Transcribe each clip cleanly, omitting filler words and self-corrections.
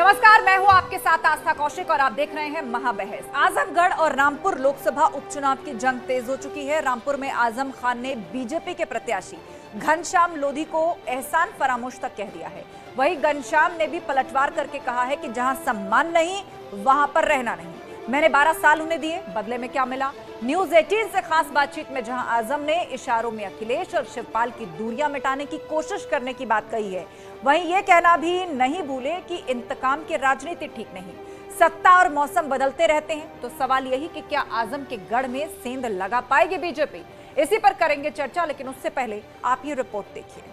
नमस्कार, मैं हूं आपके साथ आस्था कौशिक और आप देख रहे हैं महाबहस। आजमगढ़ और रामपुर लोकसभा उपचुनाव की जंग तेज हो चुकी है। रामपुर में आजम खान ने बीजेपी के प्रत्याशी घनश्याम लोधी को एहसान फरामोश तक कह दिया है। वहीं घनश्याम ने भी पलटवार करके कहा है कि जहां सम्मान नहीं वहां पर रहना नहीं। मैंने 12 साल उन्हें दिए, बदले में क्या मिला। न्यूज 18 से खास बातचीत में जहां आजम ने इशारों में अखिलेश और शिवपाल की दूरियां मिटाने की कोशिश करने की बात कही है, वहीं यह कहना भी नहीं भूले कि इंतकाम की राजनीति ठीक नहीं। सत्ता और मौसम बदलते रहते हैं, तो सवाल यही कि क्या आजम के गढ़ में सेंध लगा पाएगी बीजेपी। इसी पर करेंगे चर्चा, लेकिन उससे पहले आप ये रिपोर्ट देखिए।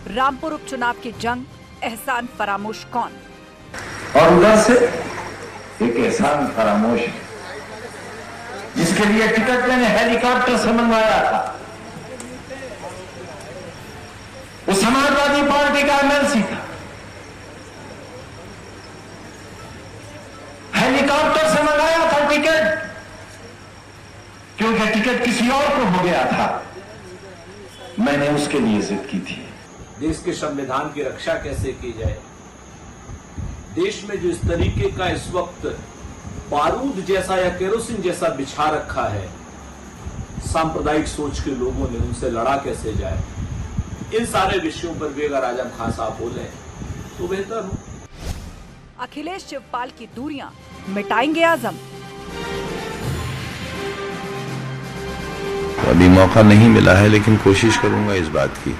रामपुर उपचुनाव की जंग, एहसान फरामोश कौन? और उधर से एक एहसान फरामोश है जिसके लिए टिकट मैंने हेलीकॉप्टर से मंगवाया था। वो समाजवादी पार्टी का एमएलसी था। हेलीकॉप्टर से मंगाया था टिकट, क्योंकि टिकट किसी और को हो गया था। मैंने उसके लिए जिद की थी। देश के संविधान की रक्षा कैसे की जाए। देश में जो इस तरीके का इस वक्त बारूद जैसा या केरोसिन जैसा बिछा रखा है, सांप्रदायिक सोच के लोगों ने, उनसे लड़ा कैसे जाए। इन सारे विषयों पर भी अगर आजम खान साहब बोले तो बेहतर हो। अखिलेश शिवपाल की दूरियां मिटाएंगे आजम? अभी मौका नहीं मिला है, लेकिन कोशिश करूंगा इस बात की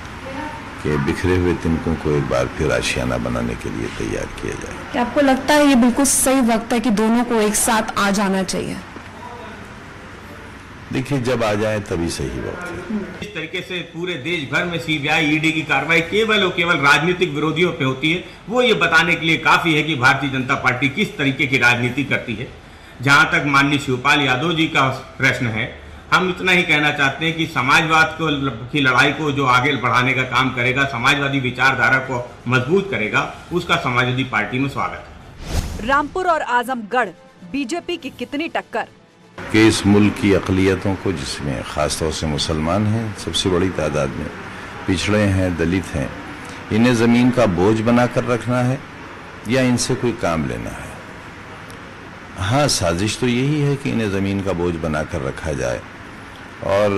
कि बिखरे हुए तिनकों को एक बार फिर आशियाना बनाने के लिए तैयार किया जाए। क्या आपको लगता है ये बिल्कुल सही वक्त है कि दोनों को एक साथ आ जाना चाहिए? देखिए, जब आ जाए तभी सही वक्त है। इस तरीके से पूरे देश भर में सीबीआई ईडी की कार्रवाई केवल और केवल राजनीतिक विरोधियों पे होती है, वो ये बताने के लिए काफी है कि भारतीय जनता पार्टी किस तरीके की राजनीति करती है। जहां तक माननीय शिवपाल यादव जी का प्रश्न है, हम इतना ही कहना चाहते हैं कि समाजवाद की लड़ाई को जो आगे बढ़ाने का काम करेगा, समाजवादी विचारधारा को मजबूत करेगा, उसका समाजवादी पार्टी में स्वागत है। रामपुर और आजमगढ़ बीजेपी की कितनी टक्कर? कि इस मुल्क की अक़लियतों को, जिसमें खासतौर से मुसलमान हैं सबसे बड़ी तादाद में, पिछड़े हैं, दलित हैं, इन्हें ज़मीन का बोझ बनाकर रखना है या इनसे कोई काम लेना है। हाँ, साजिश तो यही है कि इन्हें ज़मीन का बोझ बनाकर रखा जाए और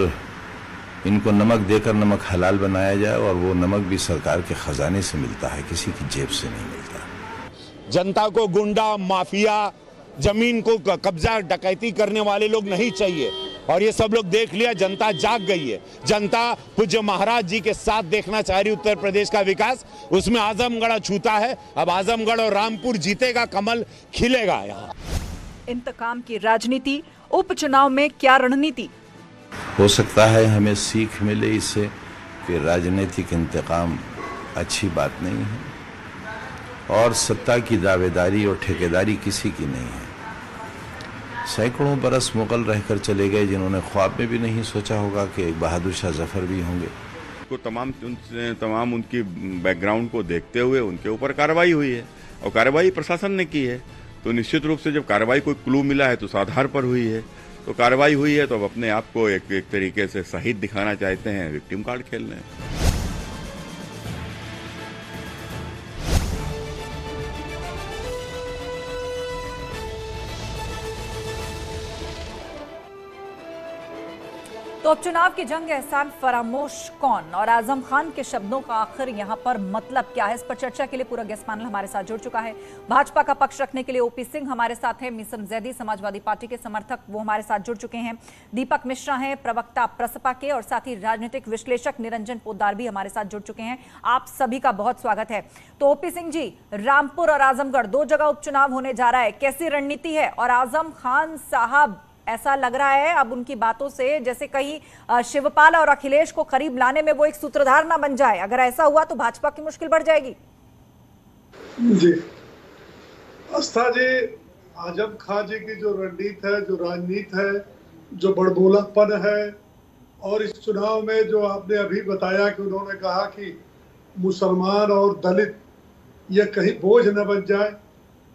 इनको नमक देकर नमक हलाल बनाया जाए, और वो नमक भी सरकार के खजाने से मिलता है, किसी की जेब से नहीं मिलता। जनता को गुंडा, माफिया, जमीन को कब्जा डकैती करने वाले लोग नहीं चाहिए, और ये सब लोग देख लिया। जनता जाग गई है। जनता पूज्य महाराज जी के साथ देखना चाह रही उत्तर प्रदेश का विकास। उसमें आजमगढ़ अछूता है। अब आजमगढ़ और रामपुर जीतेगा, कमल खिलेगा। यहाँ इंतकाम की राजनीति, उपचुनाव में क्या रणनीति? हो सकता है हमें सीख मिले इससे कि राजनीतिक इंतकाम अच्छी बात नहीं है, और सत्ता की दावेदारी और ठेकेदारी किसी की नहीं है। सैकड़ों बरस मुगल रहकर चले गए, जिन्होंने ख्वाब में भी नहीं सोचा होगा कि एक बहादुर शाह जफर भी होंगे। तो तमाम उनकी बैकग्राउंड को देखते हुए उनके ऊपर कार्रवाई हुई है, और कार्रवाई प्रशासन ने की है। तो निश्चित रूप से जब कार्रवाई कोई क्लू मिला है तो उस आधार पर हुई है। तो कार्रवाई हुई है, तो अब अपने आप को एक तरीके से शहीद दिखाना चाहते हैं, विक्टिम कार्ड खेल रहे हैं। तो उपचुनाव की जंग, एहसान फरामोश कौन, और आजम खान के शब्दों का आखिर यहाँ पर मतलब क्या है? इस पर चर्चा के लिए पूरा गेस्ट पैनल हमारे साथ जुड़ चुका है। भाजपा का पक्ष रखने के लिए ओपी सिंह हमारे साथ हैं, मीसम जैदी समाजवादी पार्टी के समर्थक, वो हमारे साथ जुड़ चुके हैं। दीपक मिश्रा हैं, प्रवक्ता प्रसपा के, और साथ ही राजनीतिक विश्लेषक निरंजन पोद्दार भी हमारे साथ जुड़ चुके हैं। आप सभी का बहुत स्वागत है। तो ओपी सिंह जी, रामपुर और आजमगढ़ 2 जगह उपचुनाव होने जा रहा है, कैसी रणनीति है? और आजम खान साहब, ऐसा लग रहा है अब उनकी बातों से जैसे कहीं शिवपाल और अखिलेश को करीब लाने में वो एक सूत्रधार ना बन जाए। अगर ऐसा हुआ तो भाजपा की मुश्किल बढ़ जाएगी। जी आस्था जी, आजम खान जी की जो रणनीति है, जो राजनीति है, जो बड़बोलापन है, और इस चुनाव में जो आपने अभी बताया कि उन्होंने कहा कि मुसलमान और दलित ये कहीं बोझ न बन जाए,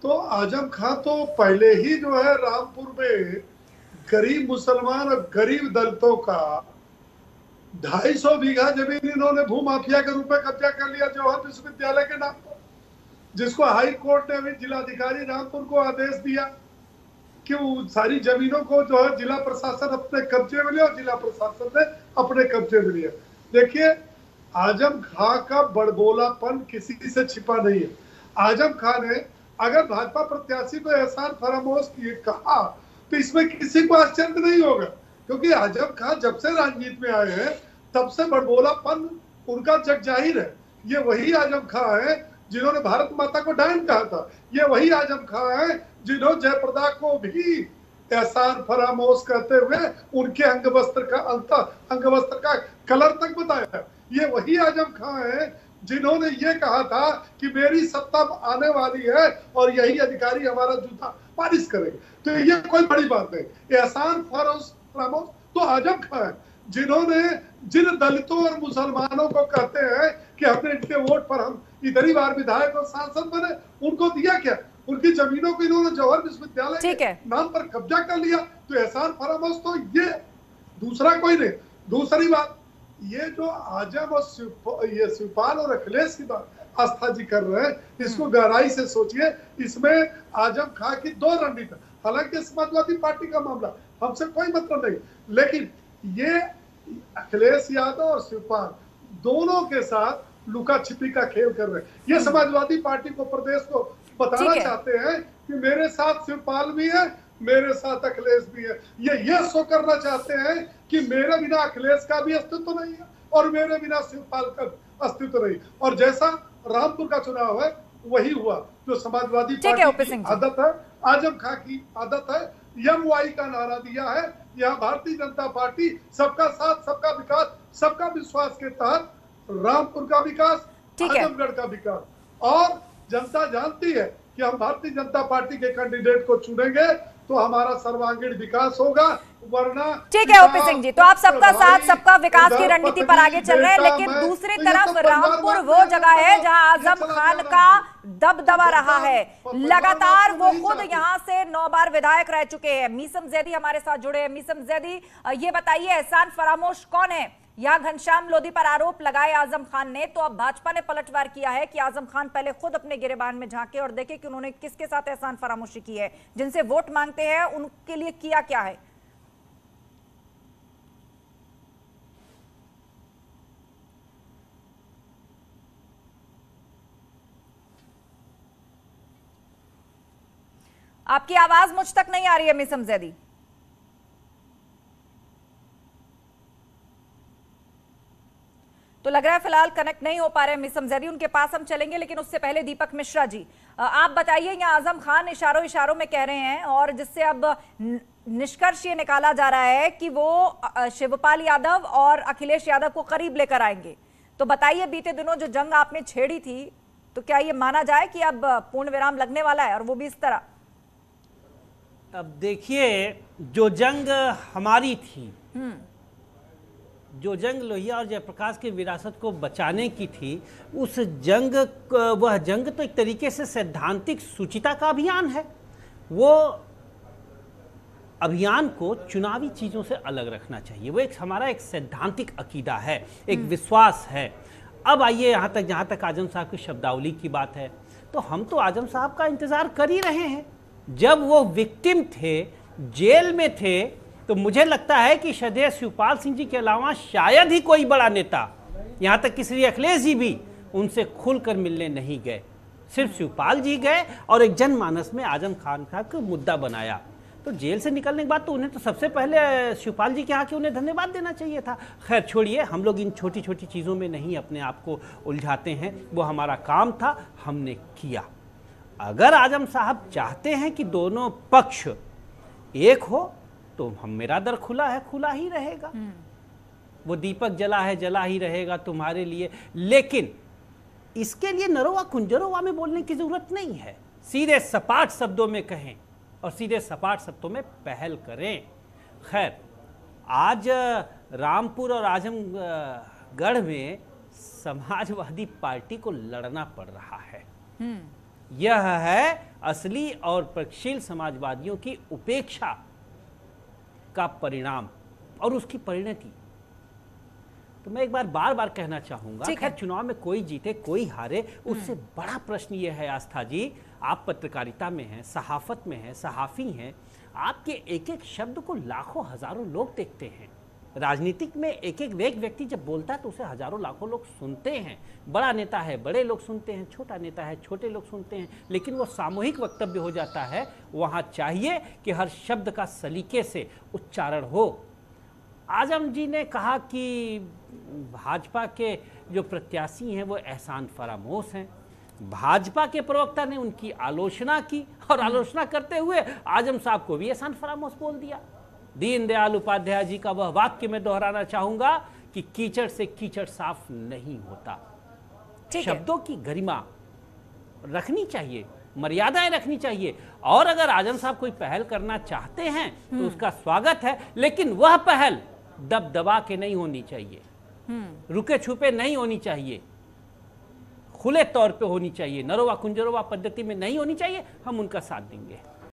तो आजम खान तो पहले ही जो है रामपुर में गरीब मुसलमान और गरीब दलितों का 250 बीघा जमीन इन्होंने भूमाफिया के रूप में कब्जा कर लिया जवाहर विश्वविद्यालय के नाम पर, जिसको हाई कोर्ट ने अभी जिलाधिकारी रामपुर को आदेश दिया कि वो सारी जमीनों को जो है जिला प्रशासन अपने कब्जे में लिया और जिला प्रशासन ने अपने कब्जे में लिया। देखिए, आजम खां का बड़बोलापन किसी से छिपा नहीं है। आजम खां ने अगर भाजपा प्रत्याशी को एहसान फरामोश किए कहा तो इसमें किसी को आश्चर्य नहीं होगा, क्योंकि आजम खां जब से राजनीति में आए हैं तब से बड़बोलापन उनका जग जाहिर है। ये वही आजम खां है जिन्होंने भारत माता को डायन कहा था, ये वही आजम खां है जिन्होंने जयप्रदा को भी एहसान फरामोश कहते हुए उनके अंग वस्त्र का कलर तक बताया। ये वही आजम खां है जिन्होंने ये कहा था कि मेरी सत्ता आने वाली है और यही अधिकारी हमारा जूता पालिश करेंगे। तो ये कोई बड़ी बात नहीं। एहसान फरामोश तो आजम खां है जिन्होंने जिन दलितों और मुसलमानों को कहते हैं कि हमने इनके वोट पर हम इधर बार विधायक और सांसद बने, उनको दिया क्या? उनकी जमीनों को इन्होंने जवाहर विश्वविद्यालय के नाम पर कब्जा कर लिया। तो एहसान फरामोश तो ये दूसरा कोई नहीं। दूसरी बात, ये जो आजम और ये शिवपाल और अखिलेश की बात आस्था जी कर रहे हैं, इसको गहराई से सोचिए। इसमें आजम खां की दो रणनीति, हालांकि समाजवादी पार्टी का मामला हमसे कोई मतलब नहीं, लेकिन ये अखिलेश यादव और शिवपाल दोनों के साथ लुका छिपी का खेल कर रहे हैं। ये समाजवादी पार्टी को, प्रदेश को बताना चाहते हैं कि मेरे साथ शिवपाल भी है, मेरे साथ अखिलेश भी है। ये शो करना चाहते हैं कि मेरे बिना अखिलेश का भी अस्तित्व नहीं है और मेरे बिना शिवपाल का अस्तित्व नहीं। और जैसा रामपुर का चुनाव है वही हुआ, जो समाजवादी पार्टी की आदत है, आजम खां की आदत है। MY का नारा दिया है। यहाँ भारतीय जनता पार्टी सबका साथ, सबका विकास, सबका विश्वास के तहत रामपुर का विकास, आजमगढ़ का विकास, और जनता जानती है कि हम भारतीय जनता पार्टी के कैंडिडेट को चुनेंगे तो हमारा सर्वांगीण विकास होगा, वरना ठीक है ओपी सिंह जी, तो आप सबका साथ सबका विकास की रणनीति पर आगे चल रहे हैं, लेकिन दूसरी तरफ रामपुर वो जगह है जहां आजम खान का दबदबा रहा है। लगातार वो खुद यहां से 9 बार विधायक रह चुके हैं। मीसम जैदी हमारे साथ जुड़े हैं। मीसम जैदी, ये बताइए, एहसान फरामोश कौन है? यहाँ घनश्याम लोधी पर आरोप लगाए आजम खान ने, तो अब भाजपा ने पलटवार किया है कि आजम खान पहले खुद अपने गिरेबान में झांके और देखे कि उन्होंने किसके साथ एहसान फरामोशी की है, जिनसे वोट मांगते हैं उनके लिए किया क्या है। आपकी आवाज मुझ तक नहीं आ रही है मीसम जैदी। तो लग रहा है फिलहाल कनेक्ट नहीं हो पा रहे मीसम जैदी, उनके पास हम चलेंगे, लेकिन उससे पहले दीपक मिश्रा जी, आप बताइए, यहाँ आजम खान इशारों में कह रहे हैं और जिससे अब निष्कर्ष ये निकाला जा रहा है कि वो शिवपाल यादव और अखिलेश यादव को करीब लेकर आएंगे। तो बताइए, बीते दिनों जो जंग आपने छेड़ी थी, तो क्या ये माना जाए कि अब पूर्ण विराम लगने वाला है, और वो भी इस तरह? अब देखिए, जो जंग हमारी थी, जो जंग लोहिया और जयप्रकाश की विरासत को बचाने की थी, उस जंग, वह जंग तो एक तरीके से सैद्धांतिक सूचिता का अभियान है। वो अभियान को चुनावी चीज़ों से अलग रखना चाहिए। वो हमारा एक सैद्धांतिक अकीदा है, एक विश्वास है। अब आइए यहाँ तक, जहाँ तक आजम साहब की शब्दावली की बात है, तो हम तो आजम साहब का इंतज़ार कर ही रहे हैं। जब वो विक्टिम थे, जेल में थे, तो मुझे लगता है कि श्रद्धेय शिवपाल सिंह जी के अलावा शायद ही कोई बड़ा नेता, यहाँ तक कि श्री अखिलेश जी भी उनसे खुलकर मिलने नहीं गए। सिर्फ शिवपाल जी गए और एक जनमानस में आजम खान का मुद्दा बनाया। तो जेल से निकलने के बाद तो उन्हें तो सबसे पहले शिवपाल जी के यहाँ के उन्हें धन्यवाद देना चाहिए था। खैर छोड़िए, हम लोग इन छोटी छोटी चीज़ों में नहीं अपने आप को उलझाते हैं। वो हमारा काम था, हमने किया। अगर आजम साहब चाहते हैं कि दोनों पक्ष एक हो, तो हम, मेरा दर खुला है, खुला ही रहेगा। वो दीपक जला है, जला ही रहेगा तुम्हारे लिए। लेकिन इसके लिए नरोवा कुंजरोवा में बोलने की जरूरत नहीं है। सीधे सपाट शब्दों में कहें और सीधे सपाट शब्दों में पहल करें। खैर, आज रामपुर और आजमगढ़ में समाजवादी पार्टी को लड़ना पड़ रहा है। यह है असली और प्रगतिशील समाजवादियों की उपेक्षा का परिणाम और उसकी परिणति। तो मैं एक बार बार कहना चाहूंगा, खैर चुनाव में कोई जीते कोई हारे, उससे बड़ा प्रश्न ये है आस्था जी, आप पत्रकारिता में हैं, सहाफत में हैं, सहाफी हैं, आपके एक एक शब्द को लाखों हजारों लोग देखते हैं। राजनीतिक में एक एक व्यक्ति जब बोलता है तो उसे हजारों लाखों लोग सुनते हैं। बड़ा नेता है बड़े लोग सुनते हैं, छोटा नेता है छोटे लोग सुनते हैं, लेकिन वो सामूहिक वक्तव्य हो जाता है, वहाँ चाहिए कि हर शब्द का सलीके से उच्चारण हो। आजम जी ने कहा कि भाजपा के जो प्रत्याशी हैं वो एहसान फरामोश हैं। भाजपा के प्रवक्ता ने उनकी आलोचना की और आलोचना करते हुए आजम साहब को भी एहसान फरामोश बोल दिया। दीनदयाल उपाध्याय जी का वह वाक्य मैं दोहराना चाहूंगा कि कीचड़ से कीचड़ साफ नहीं होता। शब्दों की गरिमा रखनी चाहिए, मर्यादाएं रखनी चाहिए, और अगर आजम साहब कोई पहल करना चाहते हैं तो उसका स्वागत है, लेकिन वह पहल दबदबा के नहीं होनी चाहिए, रुके छुपे नहीं होनी चाहिए, खुले तौर पे होनी चाहिए, नरोवा कुंजरोवा पद्धति में नहीं होनी चाहिए। हम उनका साथ देंगे।